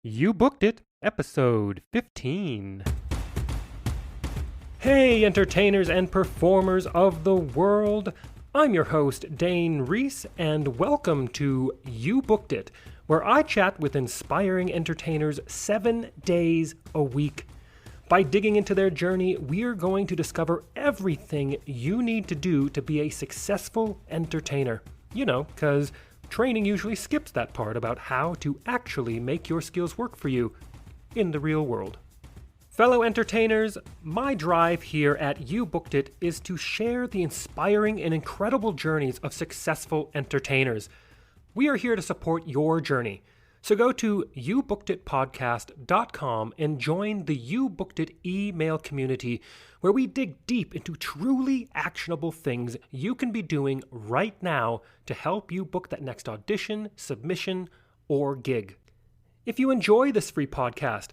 You Booked It, episode 15. Hey, entertainers and performers of the world. I'm your host, Dane Reese, and welcome to You Booked It, where I chat with inspiring entertainers 7 days a week. By digging into their journey, we're going to discover everything you need to do to be a successful entertainer. You know, because training usually skips that part about how to actually make your skills work for you in the real world. Fellow entertainers, my drive here at You Booked It is to share the inspiring and incredible journeys of successful entertainers. We are here to support your journey. So go to youbookeditpodcast.com and join the You Booked It email community where we dig deep into truly actionable things you can be doing right now to help you book that next audition, submission, or gig. If you enjoy this free podcast,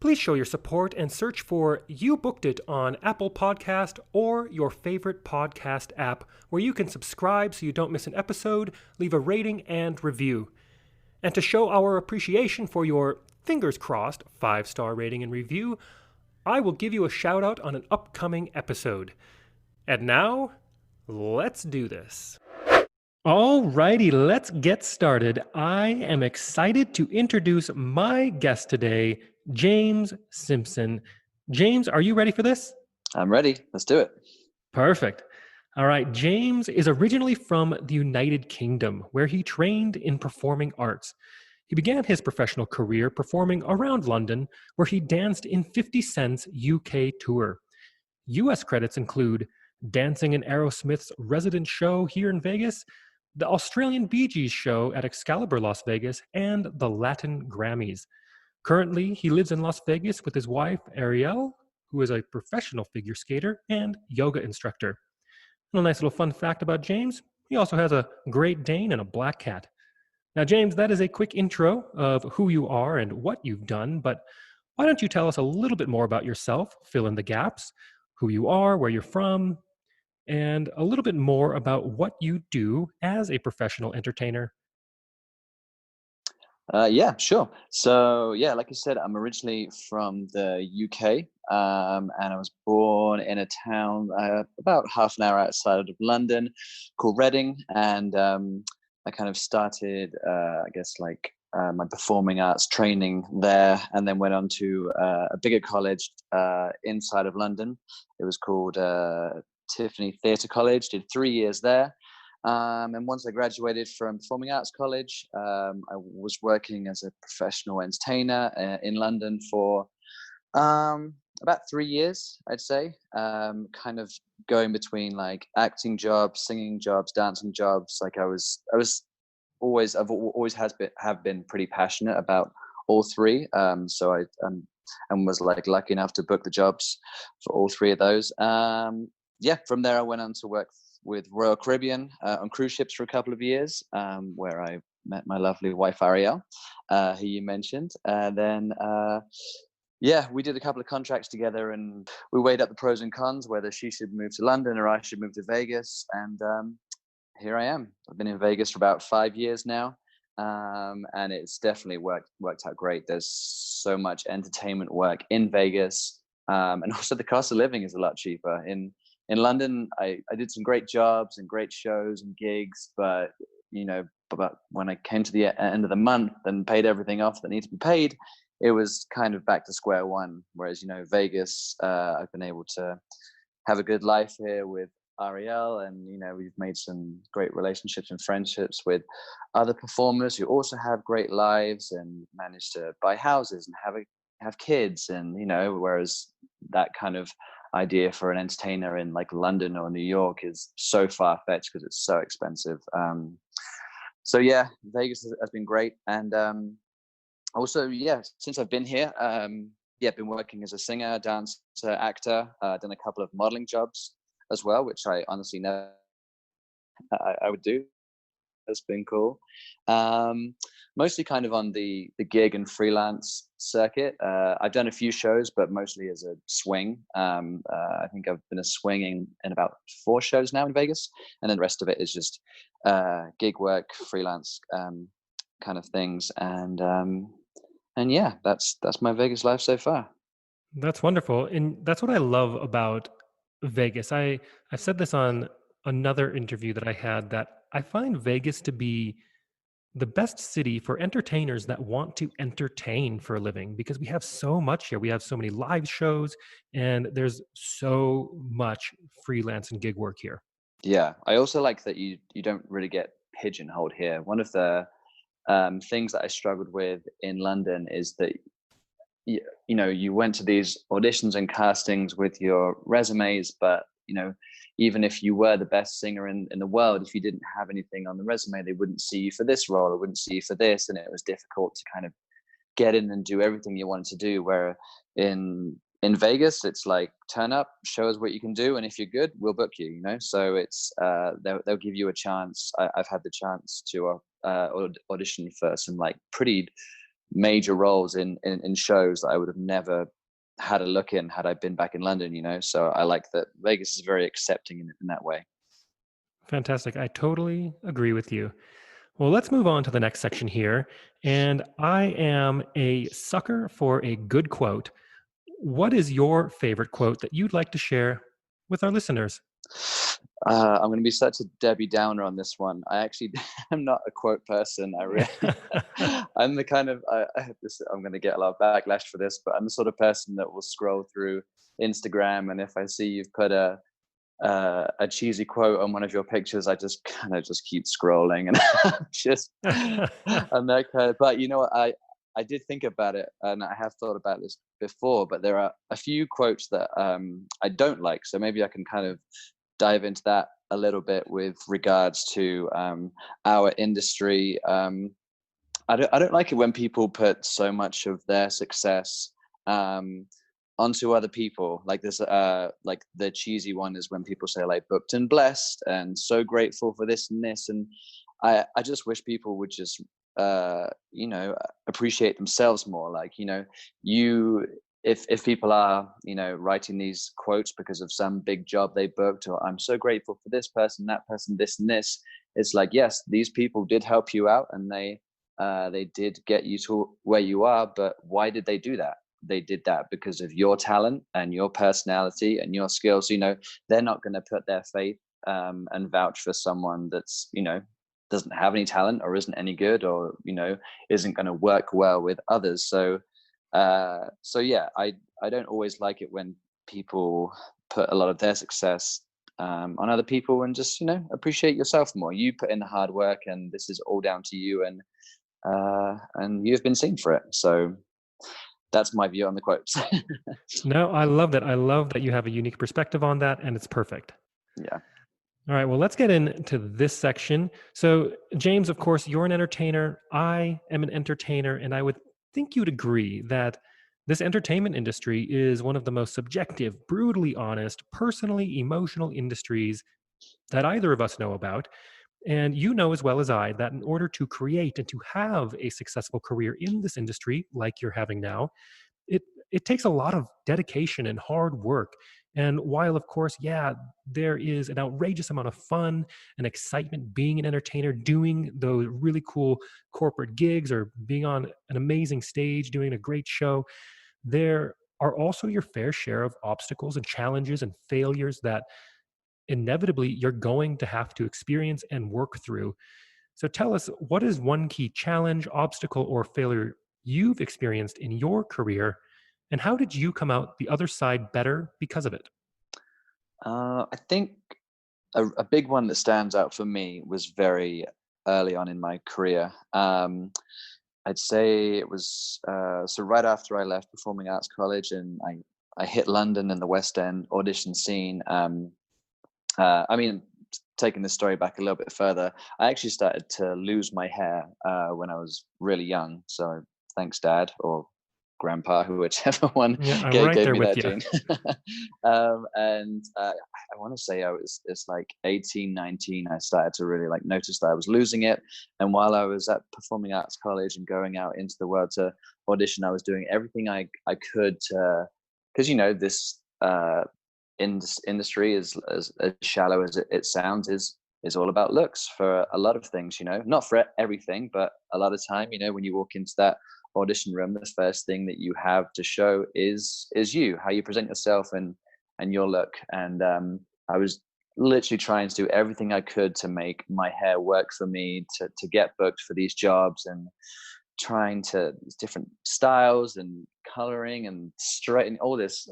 please show your support and search for You Booked It on Apple Podcast or your favorite podcast app where you can subscribe so you don't miss an episode, leave a rating and review. And to show our appreciation for your, fingers crossed, 5-star rating and review, I will give you a shout out on an upcoming episode. And now, let's do this. Alrighty, let's get started. I am excited to introduce my guest today, James Simpson. James, are you ready for this? I'm ready. Let's do it. Perfect. All right, James is originally from the United Kingdom, where he trained in performing arts. He began his professional career performing around London, where he danced in 50 Cent's UK tour. US credits include dancing in Aerosmith's resident show here in Vegas, the Australian Bee Gees show at Excalibur Las Vegas, and the Latin Grammys. Currently, he lives in Las Vegas with his wife, Ariel, who is a professional figure skater and yoga instructor. And a nice little fun fact about James, he also has a Great Dane and a black cat. Now, James, that is a quick intro of who you are and what you've done, but why don't you tell us a little bit more about yourself, fill in the gaps, who you are, where you're from, and a little bit more about what you do as a professional entertainer. Yeah, sure. So, yeah, like you said, I'm originally from the UK, and I was born in a town about half an hour outside of London called Reading. And I kind of started, my performing arts training there, and then went on to a bigger college inside of London. It was called Tiffany Theatre College, did 3 years there. And once I graduated from Performing Arts College, I was working as a professional entertainer in London for about 3 years, I'd say, kind of going between like acting jobs, singing jobs, dancing jobs. Like I've always have been pretty passionate about all three. So I and was like lucky enough to book the jobs for all three of those. From there I went on to work with Royal Caribbean on cruise ships for a couple of years, where I met my lovely wife Ariel, who you mentioned. We did a couple of contracts together, and we weighed up the pros and cons, whether she should move to London or I should move to Vegas. And here I am. I've been in Vegas for about 5 years now, and it's definitely worked out great. There's so much entertainment work in Vegas, and also the cost of living is a lot cheaper. In London, I did some great jobs and great shows and gigs, but when I came to the end of the month and paid everything off that needed to be paid, it was kind of back to square one. Whereas, Vegas, I've been able to have a good life here with Ariel, and we've made some great relationships and friendships with other performers who also have great lives and managed to buy houses and have kids, and whereas that kind of idea for an entertainer in like London or New York is so far-fetched because it's so expensive. Vegas has been great. And since I've been here, been working as a singer, dancer, actor, done a couple of modeling jobs as well, which I honestly never I would do. That's been cool. Mostly kind of on the gig and freelance circuit. I've done a few shows, but mostly as a swing. I think I've been a swing in about 4 shows now in Vegas, and then the rest of it is just gig work, freelance kind of things. And and yeah, that's my Vegas life so far. That's wonderful, and that's what I love about Vegas. I've said this on another interview that I had, that I find Vegas to be the best city for entertainers that want to entertain for a living, because we have so much here. We have so many live shows, and there's so much freelance and gig work here. Yeah, I also like that you don't really get pigeonholed here. One of the things that I struggled with in London is that you went to these auditions and castings with your resumes, but even if you were the best singer in the world, if you didn't have anything on the resume, they wouldn't see you for this role or wouldn't see you for this, and it was difficult to kind of get in and do everything you wanted to do. Where in Vegas, it's like turn up, show us what you can do, and if you're good, we'll book you. So it's they'll give you a chance. I've had the chance to audition for some like pretty major roles in shows that I would have never had a look in had I been back in London. So I like that Vegas is very accepting in that way. Fantastic. I totally agree with you. Well, let's move on to the next section here. And I am a sucker for a good quote. What is your favorite quote that you'd like to share with our listeners? I'm going to be such a Debbie Downer on this one. I actually am not a quote person. I really, I'm the kind of, I have this, I'm going to get a lot of backlash for this, but I'm the sort of person that will scroll through Instagram, and if I see you've put a cheesy quote on one of your pictures, I just kind of just keep scrolling, and I'm that kind of. But you know what, I did think about it, and I have thought about this before. But there are a few quotes that I don't like, so maybe I can kind of dive into that a little bit with regards to our industry. I don't like it when people put so much of their success um, onto other people. Like this, like the cheesy one is when people say like booked and blessed and so grateful for this and this. And I just wish people would just, appreciate themselves more. Like, you, if people are, writing these quotes because of some big job they booked, or I'm so grateful for this person, that person, this and this. It's like, yes, these people did help you out, and they did get you to where you are, but why did they do that? They did that because of your talent and your personality and your skills. They're not going to put their faith and vouch for someone that's, doesn't have any talent or isn't any good, or, isn't going to work well with others. So yeah, I don't always like it when people put a lot of their success on other people, and just, appreciate yourself more. You put in the hard work, and this is all down to you, and you've been seen for it. So that's my view on the quotes. No, I love that. I love that you have a unique perspective on that, and it's perfect. Yeah. All right, well, let's get into this section. So, James, of course, you're an entertainer. I am an entertainer, and I would think you'd agree that this entertainment industry is one of the most subjective, brutally honest, personally emotional industries that either of us know about. And you know as well as I that in order to create and to have a successful career in this industry, like you're having now, it it takes a lot of dedication and hard work. And while of course, yeah, there is an outrageous amount of fun and excitement being an entertainer, doing those really cool corporate gigs or being on an amazing stage doing a great show, there are also your fair share of obstacles and challenges and failures that inevitably you're going to have to experience and work through. So tell us, what is one key challenge, obstacle, or failure you've experienced in your career, and how did you come out the other side better because of it? I think a big one that stands out for me was very early on in my career. I'd say it was so right after I left Performing Arts College, and I hit London and the West End audition scene. I mean, taking this story back a little bit further, I actually started to lose my hair when I was really young. So thanks, Dad or Grandpa, whichever one Yeah, I'm right gave there me with that you. gene. And I want to say it's like 18, 19. I started to really like notice that I was losing it. And while I was at Performing Arts College and going out into the world to audition, I was doing everything I could to, because this industry is as shallow as it sounds, is all about looks for a lot of things. Not for everything, but a lot of time, when you walk into that audition room, the first thing that you have to show is you, how you present yourself and your look. And I was literally trying to do everything I could to make my hair work for me, to get booked for these jobs, and trying to different styles and coloring and straighten all this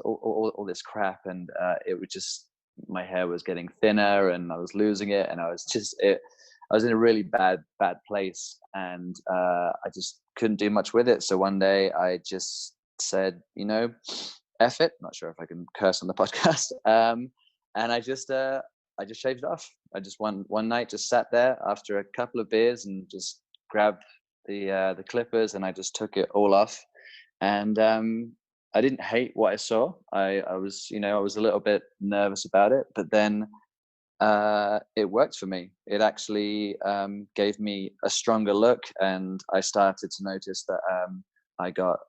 crap. And it was just, my hair was getting thinner and I was losing it, and I was in a really bad place, and I just couldn't do much with it. So one day I just said, F it. Not sure if I can curse on the podcast. And I just shaved it off. I just one night just sat there after a couple of beers and just grabbed the clippers, and I just took it all off. And I didn't hate what I saw. I was, I was a little bit nervous about it, but then it worked for me. It actually gave me a stronger look, and I started to notice that I got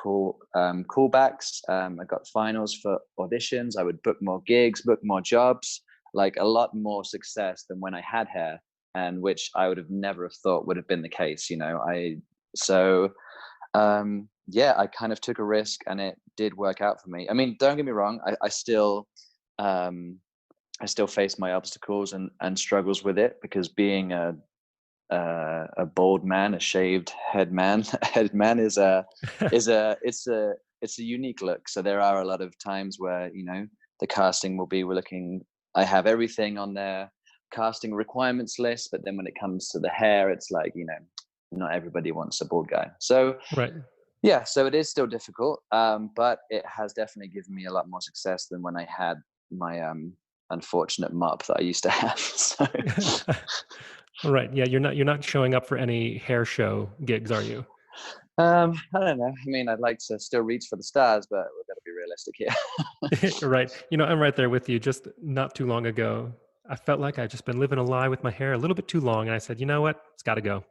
callbacks. I got finals for auditions. I would book more gigs, book more jobs, like a lot more success than when I had hair, and which I would have never have thought would have been the case. Yeah, I kind of took a risk, and it did work out for me. I mean, don't get me wrong, I still face my obstacles and struggles with it, because being a bald man, a shaved head man, it's a unique look. So there are a lot of times where the casting will be, I have everything on their casting requirements list, but then when it comes to the hair, it's like, not everybody wants a bald guy. So Right. yeah, so it is still difficult, but it has definitely given me a lot more success than when I had my unfortunate mop that I used to have. So Right. Yeah, you're not showing up for any hair show gigs, are you? I don't know. I mean, I'd like to still reach for the stars, but we've got to be realistic here. Right. I'm right there with you. Just not too long ago, I felt like I'd just been living a lie with my hair a little bit too long, and I said, you know what? It's got to go.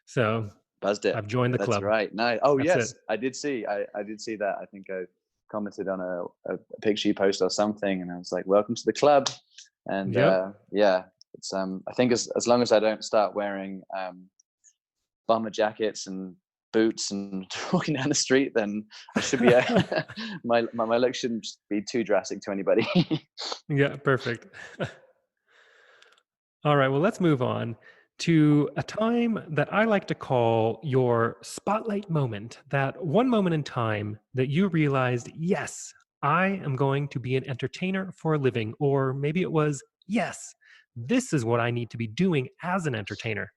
So Buzzed it. I've joined the That's club. right. No. Oh, That's it. yes. I did see. I did see that. I think I commented on a picture you posted or something, and I was like, "Welcome to the club." And Yep. yeah, it's I think as long as I don't start wearing bomber jackets and boots and walking down the street, then I should be my look shouldn't be too drastic to anybody. Yeah, perfect. All right, well, let's move on to a time that I like to call your spotlight moment. That one moment in time that you realized, yes, I am going to be an entertainer for a living. Or maybe it was, yes, this is what I need to be doing as an entertainer.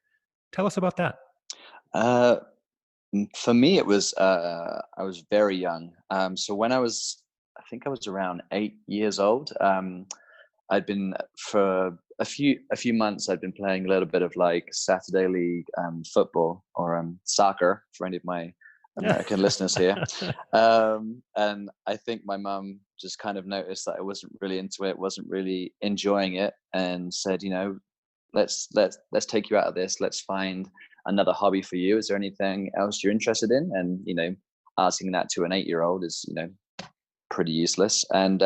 Tell us about that. uh, for me, it was I was very young. So when I think I was around 8 years old. I'd been for a few months. I'd been playing a little bit of like Saturday league football, or soccer for any of my American listeners here. And I think my mum just kind of noticed that I wasn't really into it, wasn't really enjoying it, and said, let's take you out of this. Let's find another hobby for you. Is there anything else you're interested in? And asking that to an 8-year-old is pretty useless. And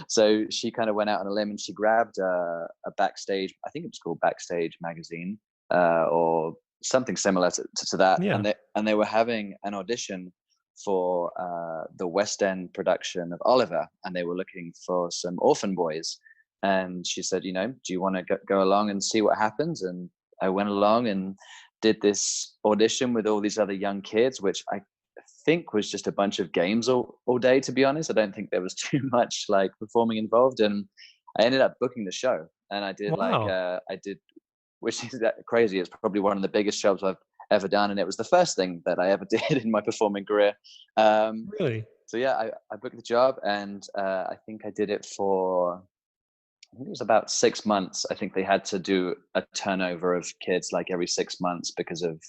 so she kind of went out on a limb, and she grabbed a Backstage, I think it was called Backstage magazine, or something similar to that. Yeah. And they were having an audition for the West End production of Oliver, and they were looking for some orphan boys. And she said, do you want to go along and see what happens? And I went along and did this audition with all these other young kids, which I think was just a bunch of games all day, to be honest. I don't think there was too much like performing involved. And I ended up booking the show, and I did Wow. which is crazy. It's probably one of the biggest shows I've ever done, and it was the first thing that I ever did in my performing career. Really? So yeah, I booked the job, and I think I did it for, I think it was about 6 months. I think they had to do a turnover of kids like every 6 months because of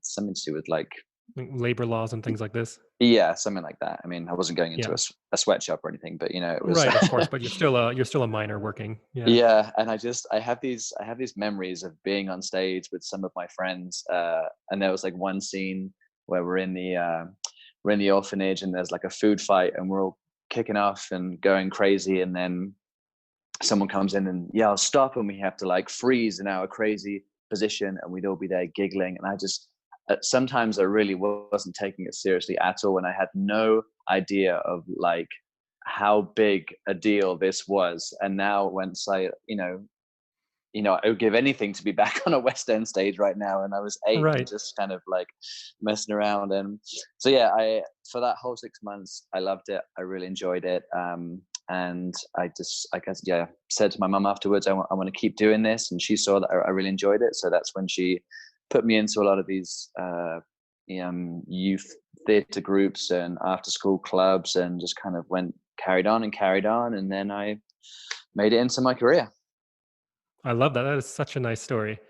something to do with like, Like labor laws and things like this? yeah, something like that. I mean, I wasn't going into Yeah. a sweatshop or anything, but it was Right, of course, but you're still a minor working. Yeah. yeah. And I have these memories of being on stage with some of my friends, and there was like one scene where we're in the orphanage, and there's like a food fight, and we're all kicking off and going crazy, and then someone comes in and yells stop, and we have to like freeze in our crazy position, and we'd all be there giggling. And sometimes I really wasn't taking it seriously at all, and I had no idea of like how big a deal this was. And now, once I would give anything to be back on a West End stage right now. And I was 8 and Right. just kind of like messing around. And so, yeah, for that whole 6 months, I loved it. I really enjoyed it. And I guess, yeah, said to my mum afterwards, I want to keep doing this. And she saw that I really enjoyed it. So that's when she put me into a lot of these youth theatre groups and after school clubs, and just kind of carried on and carried on. And then I made it into my career. I love that. That is such a nice story.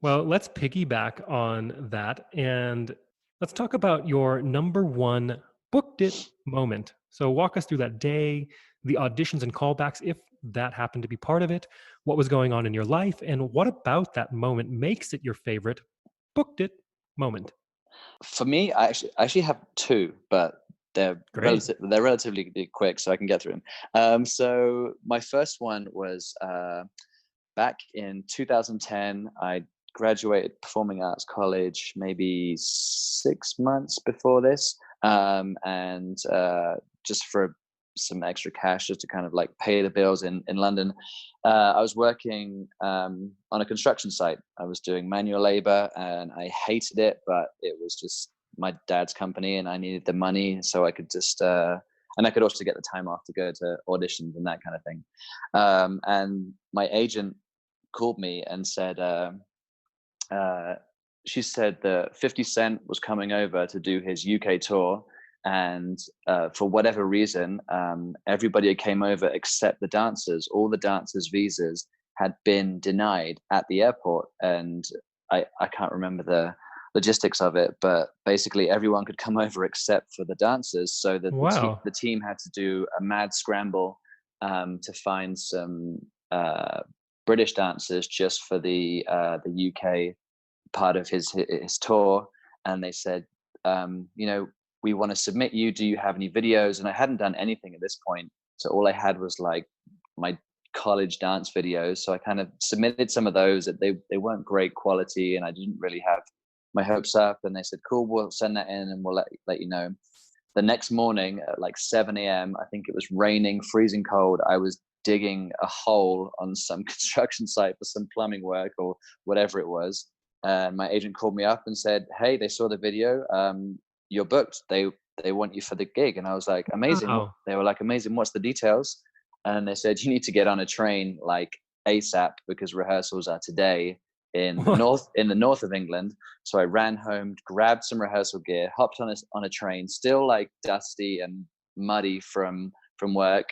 Well, let's piggyback on that and let's talk about your number one booked it moment. So, walk us through that day, the auditions and callbacks, if that happened to be part of it, what was going on in your life, and what about that moment makes it your favorite booked it moment. For me, I actually have two, but Great. they're relatively quick, so I can get through them. So my first one was back in 2010. I graduated performing arts college maybe 6 months before this, and just for some extra cash, just to kind of like pay the bills in London. I was working on a construction site. I was doing manual labor, and I hated it, but it was just my dad's company, and I needed the money so I could just and I could also get the time off to go to auditions and that kind of thing. And my agent called me and said, uh, she said that 50 Cent was coming over to do his UK tour. And for whatever reason, everybody who came over except the dancers, all the dancers' visas had been denied at the airport. And I can't remember the logistics of it, but basically everyone could come over except for the dancers. So that Wow. the team had to do a mad scramble to find some British dancers just for the UK part of his tour. And they said, we want to submit you. Do you have any videos? And I hadn't done anything at this point, so all I had was like my college dance videos. So I kind of submitted some of those. That they weren't great quality, and I didn't really have my hopes up. And they said, "Cool, we'll send that in, and we'll let you know." The next morning at like 7 a.m., I think it was raining, freezing cold. I was digging a hole on some construction site for some plumbing work or whatever it was. And my agent called me up and said, "Hey, they saw the video. You're booked. They want you for the gig." And I was like, "Amazing." Wow. They were like, "Amazing. What's the details?" And they said, "You need to get on a train like ASAP because rehearsals are today in the north of England." So I ran home, grabbed some rehearsal gear, hopped on a train, still like dusty and muddy from work.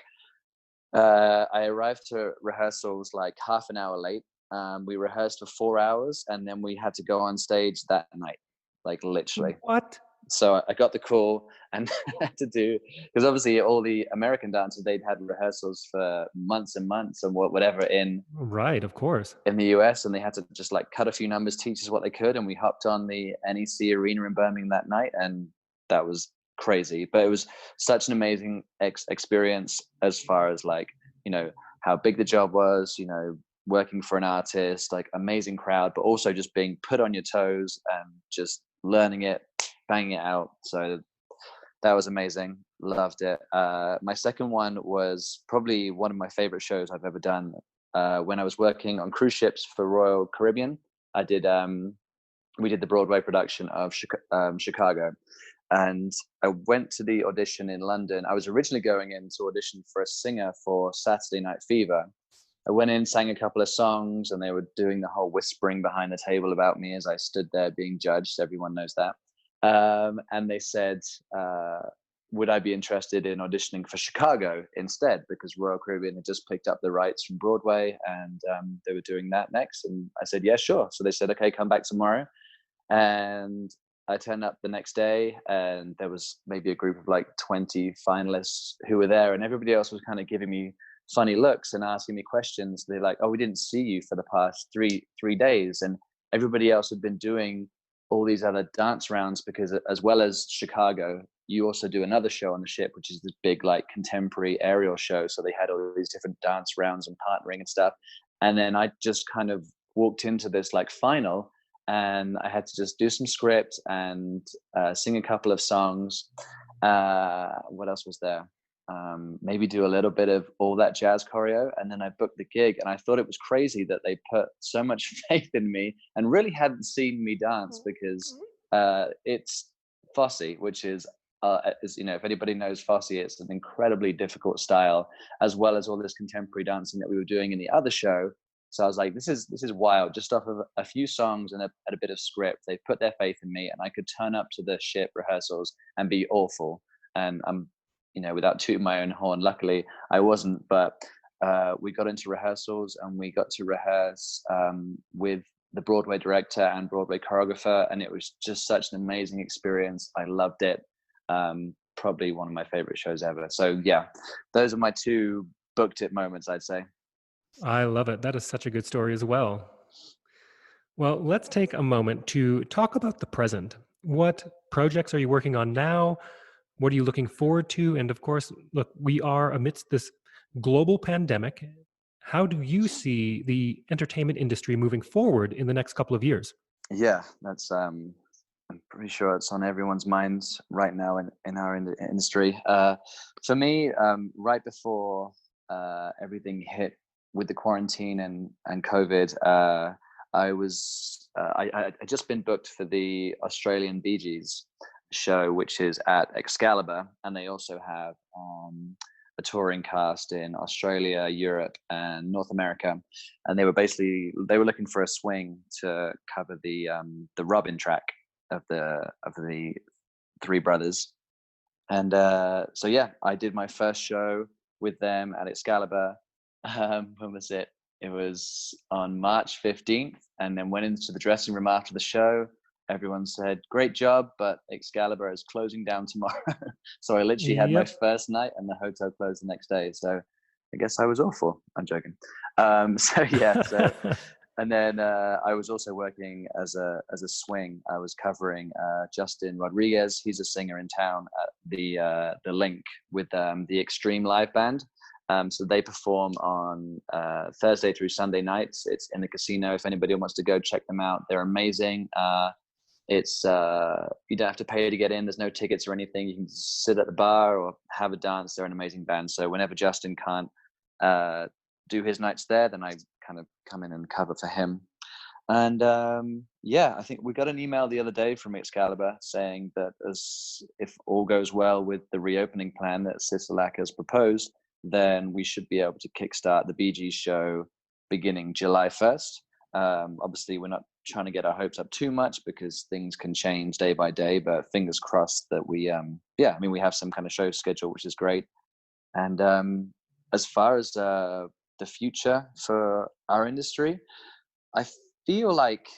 I arrived to rehearsals like half an hour late. We rehearsed for 4 hours, and then we had to go on stage that night, like literally. What? So I got the call and had to do, because obviously all the American dancers, they'd had rehearsals for months and months and whatever Right, of course. in the US, and they had to just like cut a few numbers, teach us what they could, and we hopped on the NEC Arena in Birmingham that night, and that was crazy. But it was such an amazing experience, as far as like, how big the job was, working for an artist, like amazing crowd, but also just being put on your toes and just learning it, banging it out. So that was amazing. Loved it. My second one was probably one of my favorite shows I've ever done. When I was working on cruise ships for Royal Caribbean, I did. We did the Broadway production of Chicago, and I went to the audition in London. I was originally going in to audition for a singer for Saturday Night Fever. I went in, sang a couple of songs, and they were doing the whole whispering behind the table about me as I stood there being judged. Everyone knows that. And they said, would I be interested in auditioning for Chicago instead? Because Royal Caribbean had just picked up the rights from Broadway, and they were doing that next. And I said, yeah, sure. So they said, okay, come back tomorrow. And I turned up the next day, and there was maybe a group of like 20 finalists who were there, and everybody else was kind of giving me funny looks and asking me questions. They're like, "Oh, we didn't see you for the past three days," and everybody else had been doing all these other dance rounds, because as well as Chicago, you also do another show on the ship, which is this big like contemporary aerial show. So they had all these different dance rounds and partnering and stuff. And then I just kind of walked into this like final, and I had to just do some script and sing a couple of songs. What else was there? Maybe do a little bit of all that jazz choreo, and then I booked the gig. And I thought it was crazy that they put so much faith in me and really hadn't seen me dance, because it's Fosse, which is, if anybody knows Fosse, it's an incredibly difficult style, as well as all this contemporary dancing that we were doing in the other show. So I was like, this is wild. Just off of a few songs and a bit of script, they put their faith in me, and I could turn up to the shit rehearsals and be awful. And without tooting my own horn, luckily I wasn't. But we got into rehearsals, and we got to rehearse with the Broadway director and Broadway choreographer, and it was just such an amazing experience. I loved it. Probably one of my favorite shows ever. So yeah, those are my two booked it moments, I'd say. I love it. That is such a good story as well. Well, let's take a moment to talk about the present. What projects are you working on now? What are you looking forward to? And of course, look, we are amidst this global pandemic. How do you see the entertainment industry moving forward in the next couple of years? Yeah, that's I'm pretty sure it's on everyone's minds right now in our industry. For me, right before everything hit with the quarantine and COVID, I just been booked for the Australian Bee Gees show, which is at Excalibur, and they also have a touring cast in Australia, Europe, and North America. And they were looking for a swing to cover the Robin track of the Three Brothers. And so yeah, I did my first show with them at Excalibur. When was it? It was on March 15th, and then went into the dressing room after the show. Everyone said, "Great job, but Excalibur is closing down tomorrow." So I literally had my Yep. first night, and the hotel closed the next day. So I guess I was awful. I'm joking. So yeah, and then I was also working as a swing. I was covering Justin Rodriguez. He's a singer in town at the Link with the Extreme Live Band. So they perform on Thursday through Sunday nights. It's in the casino. If anybody wants to go check them out, they're amazing. It's you don't have to pay to get in. There's no tickets or anything. You can sit at the bar or have a dance. They're an amazing band. So whenever Justin can't do his nights there, then I kind of come in and cover for him. And yeah, I think we got an email the other day from Excalibur saying that if all goes well with the reopening plan that Sisolak has proposed, then we should be able to kickstart the Bee Gees show beginning July 1st. Obviously, we're not trying to get our hopes up too much because things can change day by day, but fingers crossed that we have some kind of show schedule, which is great. And as far as the future for our industry, I feel like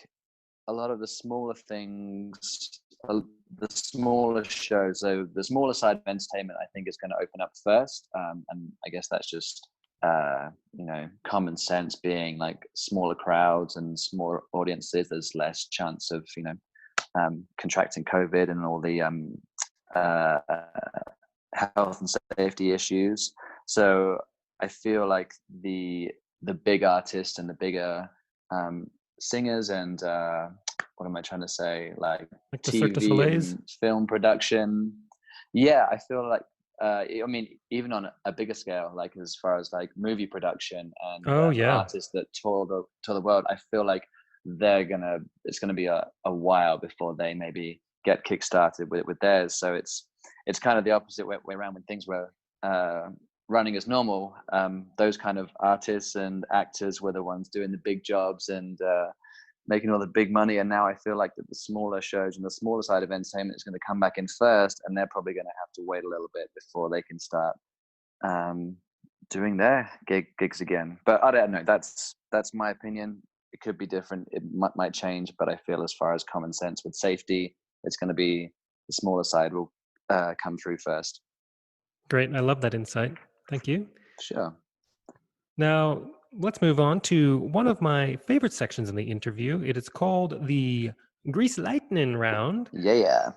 a lot of the smaller things, the smaller shows, so the smaller side of entertainment, I think is going to open up first. And I guess that's just, common sense, being like smaller crowds and smaller audiences. There's less chance of, contracting COVID and all the health and safety issues. So I feel like the big artists and the bigger singers and what am I trying to say? Like The Cirque du TV Soleil's? and film production. Yeah, I feel like even on a bigger scale, like as far as like movie production and Oh, yeah. artists that tour the world, I feel like it's gonna be a while before they maybe get kickstarted with theirs. So it's kind of the opposite way around. When things were running as normal, those kind of artists and actors were the ones doing the big jobs and making all the big money. And now I feel like that the smaller shows and the smaller side of entertainment is going to come back in first, and they're probably going to have to wait a little bit before they can start doing their gigs again. But I don't know. That's my opinion. It could be different. It might change, but I feel as far as common sense with safety, it's going to be the smaller side will come through first. Great. I love that insight. Thank you. Sure. Now, let's move on to one of my favorite sections in the interview. It is called the Grease Lightning Round. Yeah.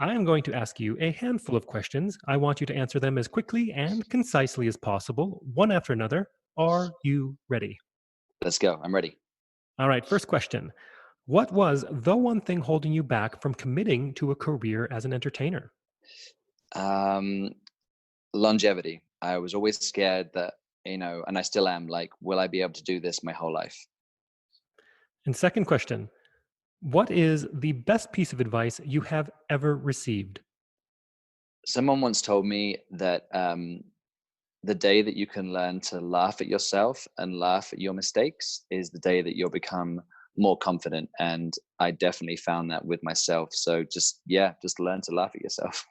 I am going to ask you a handful of questions. I want you to answer them as quickly and concisely as possible, one after another. Are you ready? Let's go. I'm ready. All right, first question. What was the one thing holding you back from committing to a career as an entertainer? Um, Longevity. I was always scared that, and I still am, like, will I be able to do this my whole life? And second question, what is the best piece of advice you have ever received? Someone once told me that the day that you can learn to laugh at yourself and laugh at your mistakes is the day that you'll become more confident. And I definitely found that with myself. So just, yeah, just learn to laugh at yourself.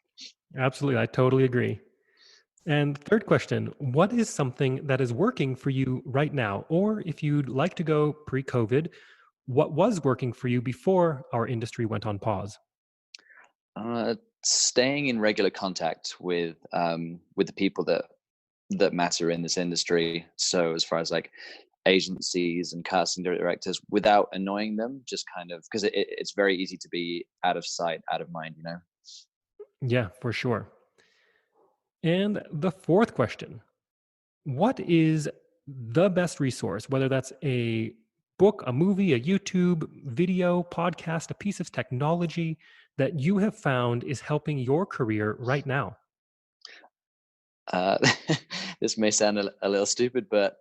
Absolutely, I totally agree. And third question, what is something that is working for you right now? Or if you'd like to go pre COVID, what was working for you before our industry went on pause? Staying in regular contact with the people that matter in this industry. So as far as like agencies and casting directors, without annoying them, just kind of because it's very easy to be out of sight, out of mind. Yeah, for sure. And the fourth question, what is the best resource, whether that's a book, a movie, a YouTube video, podcast, a piece of technology that you have found is helping your career right now? Uh, this may sound a little stupid, but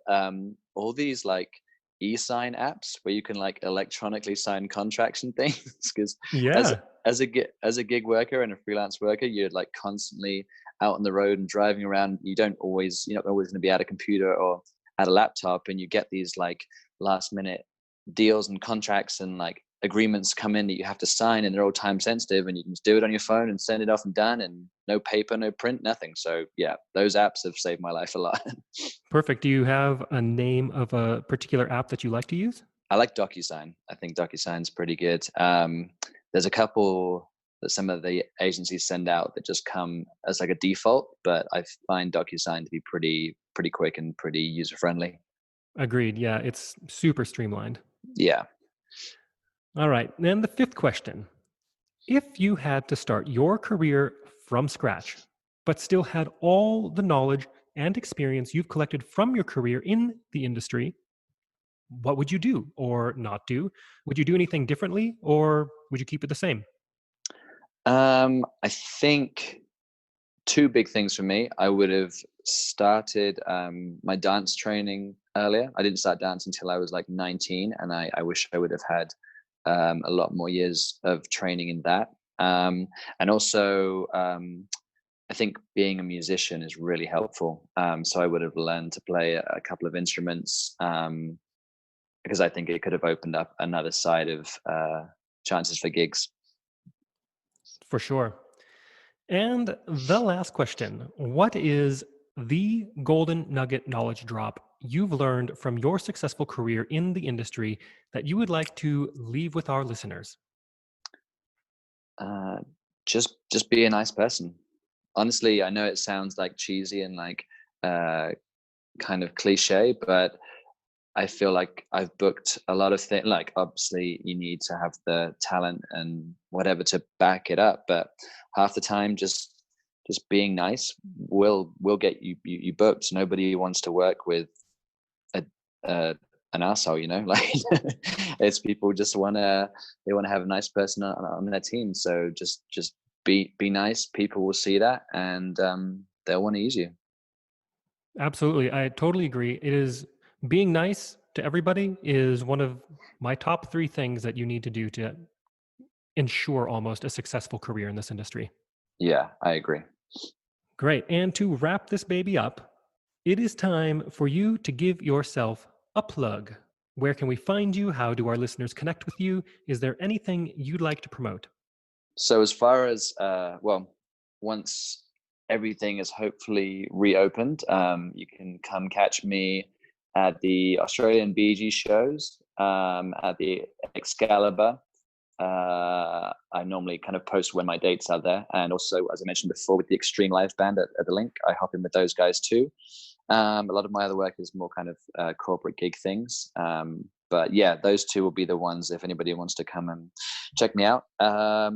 all these like e-sign apps where you can like electronically sign contracts and things, because as Yeah, as a gig worker and a freelance worker, you're like constantly out on the road and driving around. You're not always going to be at a computer or at a laptop, and you get these like last minute deals and contracts and like agreements come in that you have to sign, and they're all time sensitive, and you can just do it on your phone and send it off and done, and no paper, no print, nothing. So yeah, those apps have saved my life a lot. perfect. Do you have a name of a particular app that you like to use? I like DocuSign. I think DocuSign's pretty good. There's a couple that some of the agencies send out that just come as like a default, but I find DocuSign to be pretty quick and pretty user friendly. Agreed. Yeah, it's super streamlined. Yeah. All right. And the fifth question, if you had to start your career from scratch, but still had all the knowledge and experience you've collected from your career in the industry, what would you do or not do? Would you do anything differently or would you keep it the same? I think two big things for me. I would have started my dance training earlier. I didn't start dance until I was like 19, and I wish I would have had a lot more years of training in that. And also, I think being a musician is really helpful. So I would have learned to play a couple of instruments, because I think it could have opened up another side of chances for gigs. For sure. And the last question, what is the golden nugget knowledge drop you've learned from your successful career in the industry that you would like to leave with our listeners? Uh, just be a nice person. Honestly, I know it sounds like cheesy and like uh, kind of cliche, but I feel like I've booked a lot of things. Like, obviously, you need to have the talent and whatever to back it up, but half the time, just being nice will get you booked. Nobody wants to work with a, uh, an asshole, like it's people just they want to have a nice person on their team. So just be nice. People will see that, and they'll want to use you. Absolutely. I totally agree. It is being nice to everybody is one of my top three things that you need to do to ensure almost a successful career in this industry. Yeah, I agree. Great. And to wrap this baby up, it is time for you to give yourself a plug. Where can we find you? How do our listeners connect with you? Is there anything you'd like to promote? So as far as well, once everything is hopefully reopened, you can come catch me at the Australian BG shows, at the Excalibur. I normally kind of post when my dates are there, and also, as I mentioned before, with the Extreme Live Band at the Link, I hop in with those guys too. A lot of my other work is more kind of corporate gig things. But yeah, those two will be the ones if anybody wants to come and check me out.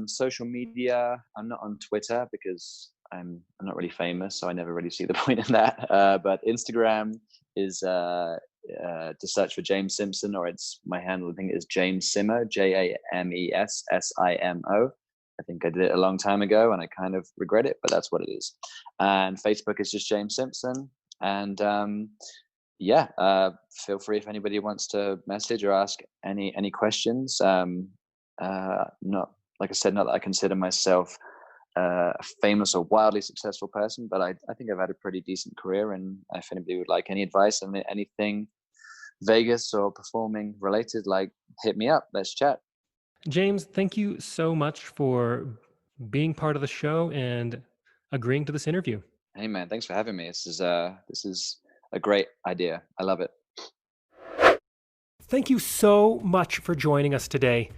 Social media, I'm not on Twitter because I'm not really famous, so I never really see the point in that. But Instagram is to search for James Simpson, or it's my handle. I think is James Simo, JamesSimo. I think I did it a long time ago, and I kind of regret it, but that's what it is. And Facebook is just James Simpson. And feel free if anybody wants to message or ask any questions. Not like I said, not that I consider myself a famous or wildly successful person, but I think I've had a pretty decent career. And if anybody would like any advice on anything Vegas or performing related, like hit me up. Let's chat. James, thank you so much for being part of the show and agreeing to this interview. Hey man, thanks for having me. This is a great idea. I love it. Thank you so much for joining us today.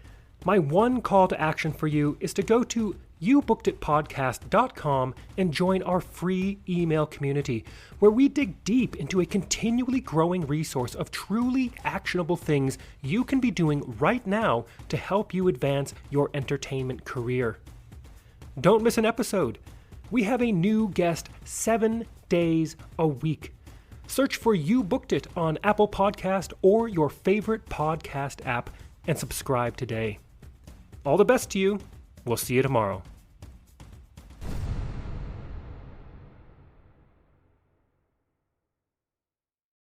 My one call to action for you is to go to youbookeditpodcast.com and join our free email community, where we dig deep into a continually growing resource of truly actionable things you can be doing right now to help you advance your entertainment career. Don't miss an episode. We have a new guest 7 days a week. Search for You Booked It on Apple Podcast or your favorite podcast app and subscribe today. All the best to you. We'll see you tomorrow.